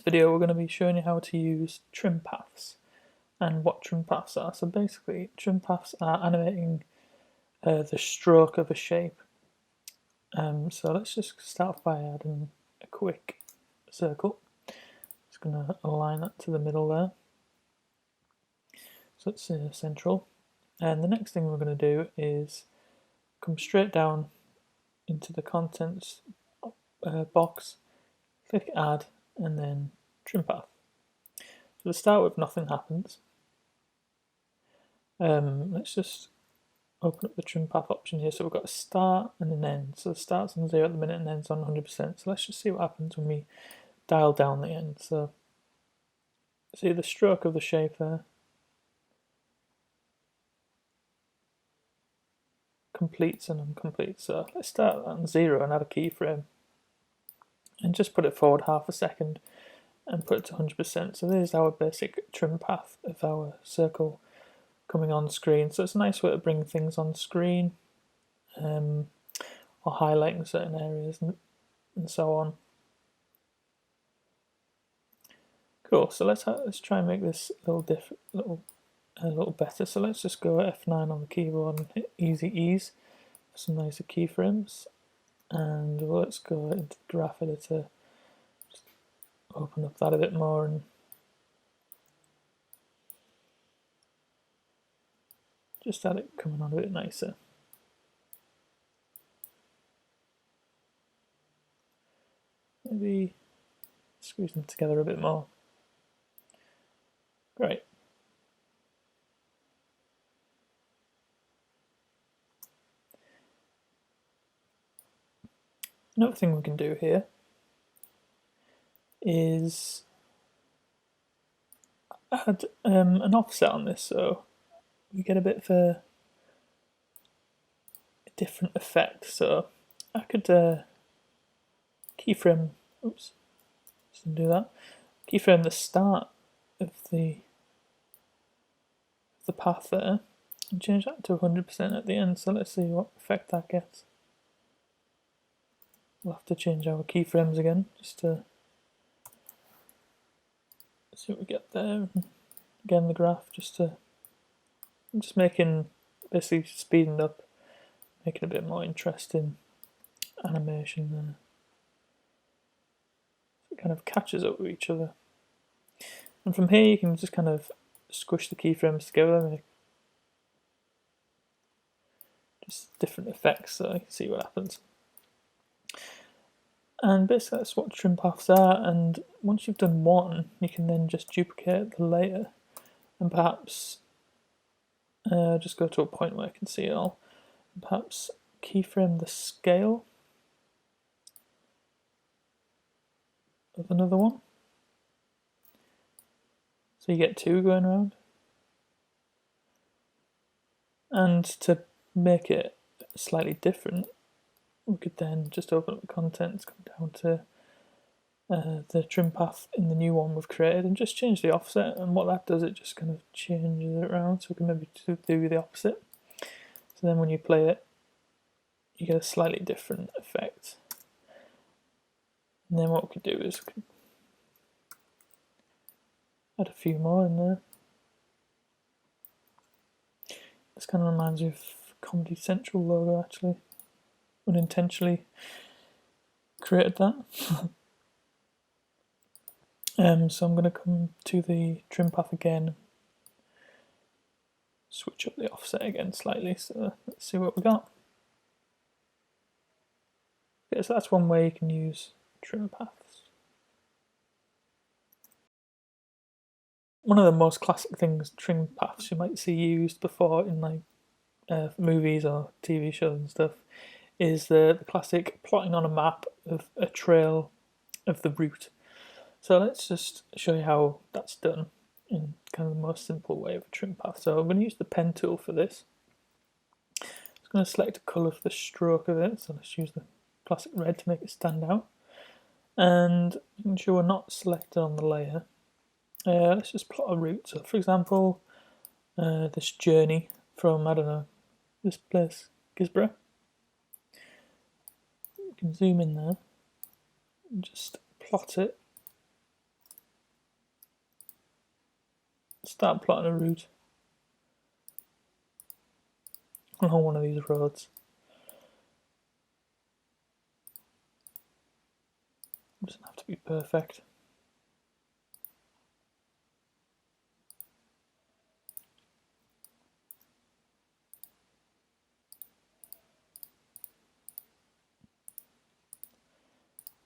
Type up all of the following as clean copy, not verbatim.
video we're going to be showing you how to use trim paths and what trim paths are. So basically trim paths are animating the stroke of a shape. So let's just start by adding a quick circle. Just going to align that to the middle there. So it's central. And the next thing we're going to do is come straight down into the contents box, click add, and then trim path. So to start with, nothing happens. Let's just open up the trim path option here. So we've got a start and an end. So the start's on 0 at the minute and ends on 100%. So let's just see what happens when we dial down the end. So see the stroke of the shape there. Completes and uncompletes. So let's start on 0 and add a keyframe and just put it forward half a second and put it to 100%. So there's our basic trim path of our circle coming on screen. So it's a nice way to bring things on screen, or highlighting certain areas and so on. Cool. So let's try and make this a little better. So let's just go F9 on the keyboard and hit Easy Ease for some nicer keyframes. And let's go into the graph editor, just open up that a bit more and just add it coming on a bit nicer. Maybe squeeze them together a bit more. Great. Another thing we can do here is add an offset on this, so we get a bit of a different effect. So I could keyframe, oops, just didn't do that. Keyframe the start of the path there and change that to 100% at the end. So let's see what effect that gets. We'll have to change our keyframes again just to see what we get there. Again, the graph I'm just making, basically speeding up, making a bit more interesting animation there. So it kind of catches up with each other. And from here you can just kind of squish the keyframes together, make just different effects so you can see what happens. And basically that's what trim paths are, and once you've done one you can then just duplicate the layer and perhaps just go to a point where I can see it all, and perhaps keyframe the scale of another one. So you get two going around. And to make it slightly different, we could then just open up the contents, come down to the trim path in the new one we've created and just change the offset, and what that does, it just kind of changes it around, so we can maybe do the opposite. So then when you play it, you get a slightly different effect. And then what we could do is we could add a few more in there. This kind of reminds me of Comedy Central logo, actually. Unintentionally created that. So I'm going to come to the trim path again, switch up the offset again slightly, so let's see what we got. Okay, so that's one way you can use trim paths. One of the most classic things, trim paths, you might see used before in like movies or TV shows and stuff, is the classic plotting on a map of a trail of the route. So let's just show you how that's done in kind of the most simple way of a trim path. So I'm going to use the pen tool for this. I'm just going to select a colour for the stroke of it. So let's use the classic red to make it stand out. And making sure we're not selected on the layer. Let's just plot a route. So for example, this journey from, I don't know, this place, Gisborough. You can zoom in there and just plot it start plotting a route along one of these roads. It doesn't have to be perfect.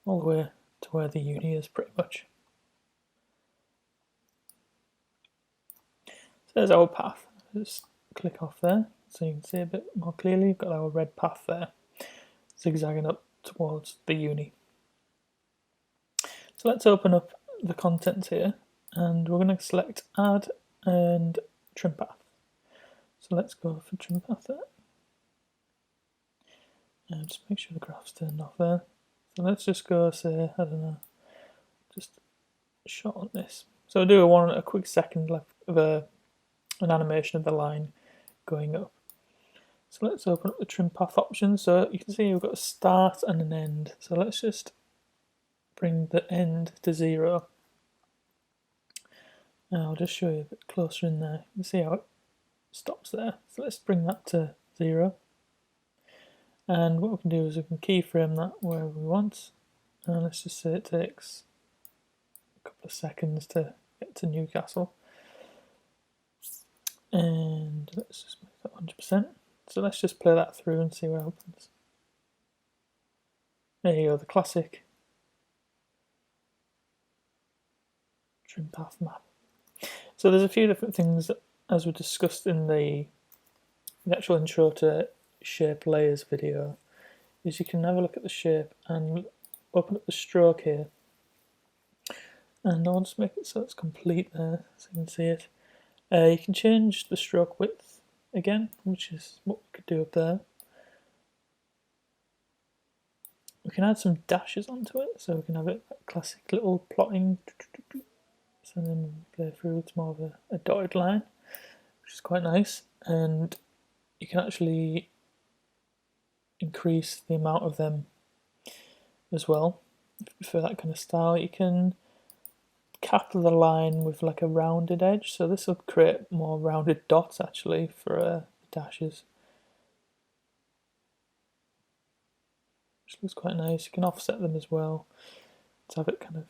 All the way to where the uni is, pretty much. So there's our path. Just click off there so you can see a bit more clearly. We've got our red path there, zigzagging up towards the uni. So let's open up the contents here, and we're going to select add and trim path. So let's go for trim path there. And just make sure the graph's turned off there. So let's just go say, I don't know, just shot on this. So I'll do a quick second left of an animation of the line going up. So let's open up the trim path option. So you can see we've got a start and an end. So let's just bring the end to 0. And I'll just show you a bit closer in there. You can see how it stops there. So let's bring that to 0. And what we can do is we can keyframe that wherever we want. And let's just say it takes a couple of seconds to get to Newcastle. And let's just make that 100%. So let's just play that through and see what happens. There you go, the classic trim path map. So there's a few different things that, as we discussed in the actual intro to shape layers video, is you can have a look at the shape and open up the stroke here, and I'll just make it so it's complete there so you can see it. You can change the stroke width again, which is what we could do up there. We can add some dashes onto it, so we can have it like classic little plotting. So then go through, it's more of a dotted line, which is quite nice. And you can actually increase the amount of them as well. If you prefer that kind of style, you can cap the line with like a rounded edge. So this will create more rounded dots actually for dashes. Which looks quite nice. You can offset them as well to have it kind of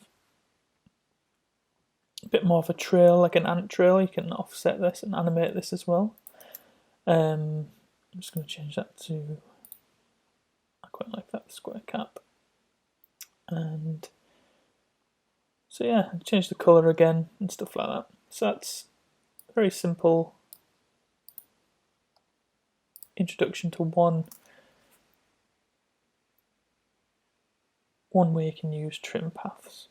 a bit more of a trail, like an ant trail. You can offset this and animate this as well. I'm just going to change that to, I quite like that square cap. And so yeah, change the colour again and stuff like that. So that's a very simple introduction to one way you can use trim paths.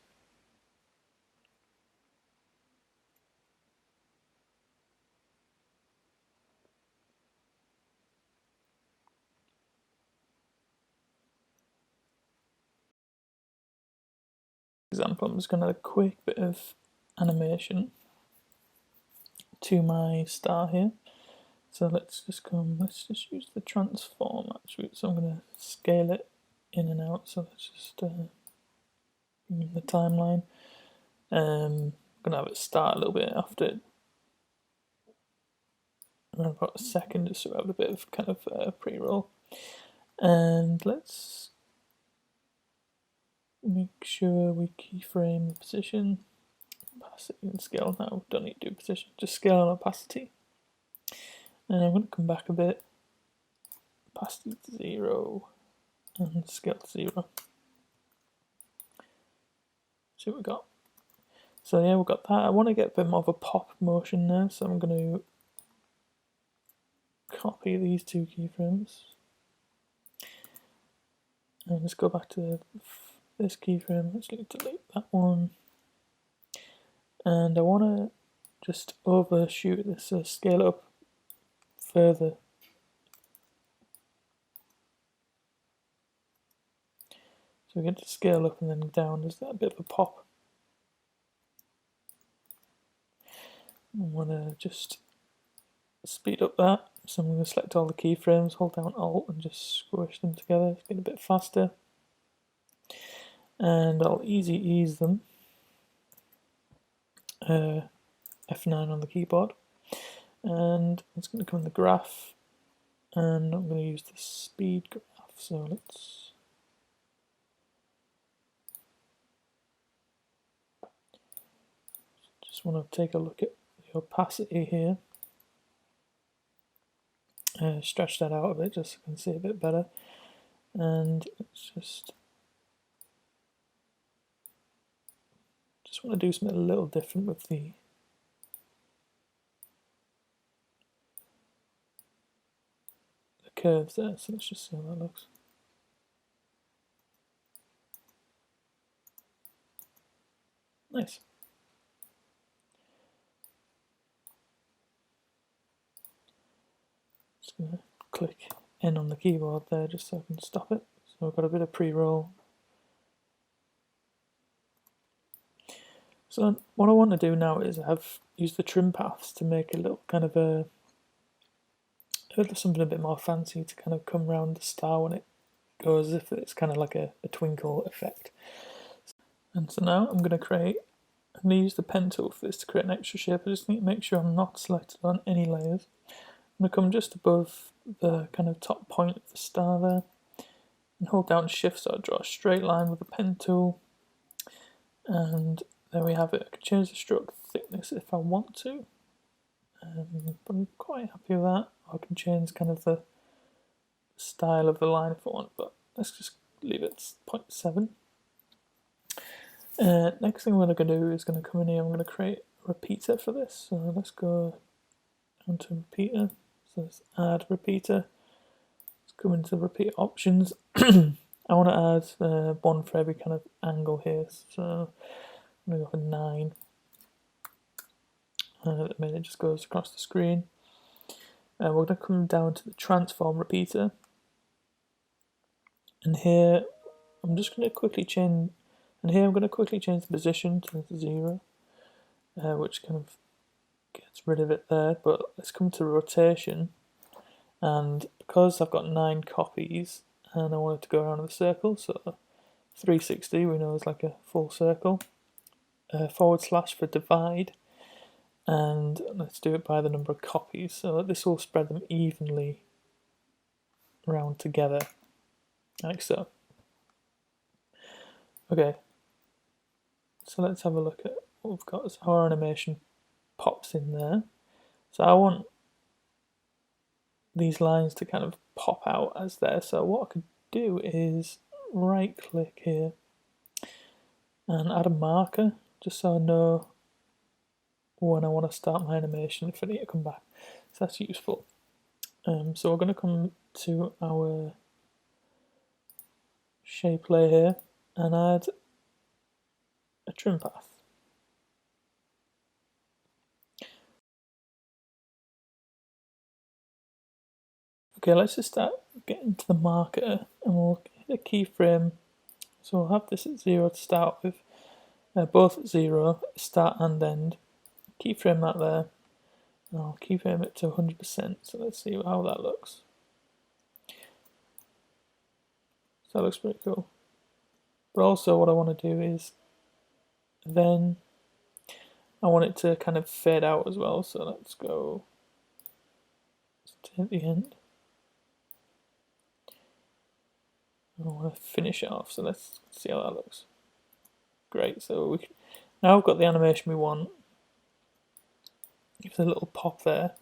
Example, I'm just going to add a quick bit of animation to my star here. So let's just use the transform actually. So I'm going to scale it in and out. So let's just bring in the timeline. I'm going to have it start a little bit after around about a second, just so we have a bit of kind of pre-roll. And let's make sure we keyframe the position, opacity and scale. Now don't need to do position, just scale and opacity. And I'm going to come back a bit, opacity to 0 and scale to 0. See what we got. So yeah, we've got that. I want to get a bit more of a pop motion there, so I'm going to copy these 2 keyframes and let's go back to this keyframe. Actually delete that one, and I want to just overshoot this, so scale it up further. So we get to scale up and then down. There's that bit of a pop. I want to just speed up that, so I'm going to select all the keyframes, hold down Alt and just squish them together, get a bit faster, and I'll easy ease them F9 on the keyboard, and it's going to come in the graph, and I'm going to use the speed graph. So let's just want to take a look at the opacity here. Stretch that out a bit just so I can see a bit better, and let's just want to do something a little different with the curves there. So let's just see how that looks. Nice. Just gonna click N on the keyboard there just so I can stop it. So I've got a bit of pre-roll. So what I want to do now is use the trim paths to make a little kind of something a bit more fancy to kind of come around the star when it goes, as if it's kind of like a twinkle effect. And so now I'm going to use the pen tool for this to create an extra shape. I just need to make sure I'm not selected on any layers. I'm going to come just above the kind of top point of the star there and hold down Shift so I draw a straight line with the pen tool. And there we have it. I can change the stroke thickness if I want to, but I'm quite happy with that. I can change kind of the style of the line if I want, but let's just leave it 0.7. Next thing we're going to do is going to come in here. I'm going to create a repeater for this. So let's go onto repeater. So let's add repeater. Let's come into repeat options. I want to add one for every kind of angle here. So I'm going to go for 9. At the minute it just goes across the screen. We're going to come down to the transform repeater. And here I'm just going to quickly change. And here I'm going to quickly change the position to 0, which kind of gets rid of it there. But let's come to rotation, and because I've got 9 copies and I want it to go around in the circle, so 360 we know is like a full circle, / for divide, and let's do it by the number of copies, so this will spread them evenly around together, like so. Okay, so let's have a look at what we've got. So our animation pops in there. So I want these lines to kind of pop out as there. So what I could do is right click here and add a marker just so I know when I want to start my animation if I need to come back. So that's useful. So we're going to come to our shape layer here and add a trim path. Okay, let's just start getting to the marker, and we'll hit a keyframe. So we'll have this at 0 to start with, both at 0, start and end. Keyframe that there, and I'll keyframe it to 100%. So let's see how that looks. So that looks pretty cool. But also what I want to do is then I want it to kind of fade out as well. So let's go to the end. I want to finish it off, so let's see how that looks. Great, so now we've got the animation we want. Give it a little pop there.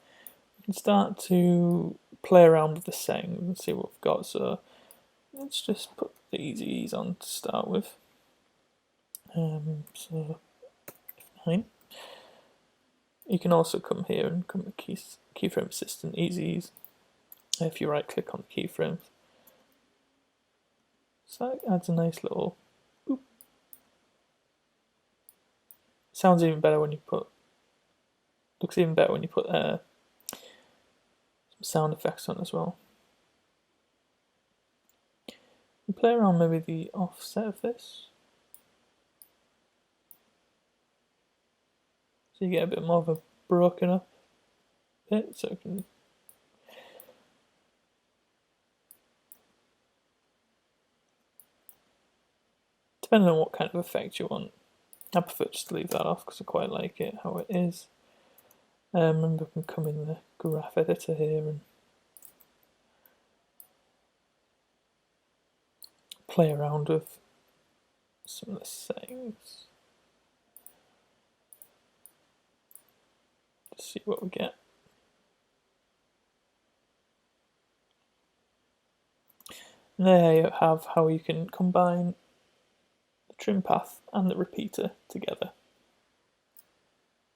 We can start to play around with the settings and see what we've got. So let's just put the easy ease on to start with. So F9. You can also come here and come to keyframe assistant, easy ease. If you right click on the keyframes. So that adds a nice little boop. Sounds even better when you put, looks even better when you put some sound effects on as well. You play around maybe the offset of this, so you get a bit more of a broken up bit, so it can depending on what kind of effect you want. I prefer just to leave that off because I quite like it how it is. And we can come in the graph editor here and play around with some of the settings. See what we get. And there you have how you can combine the trim path and the repeater together.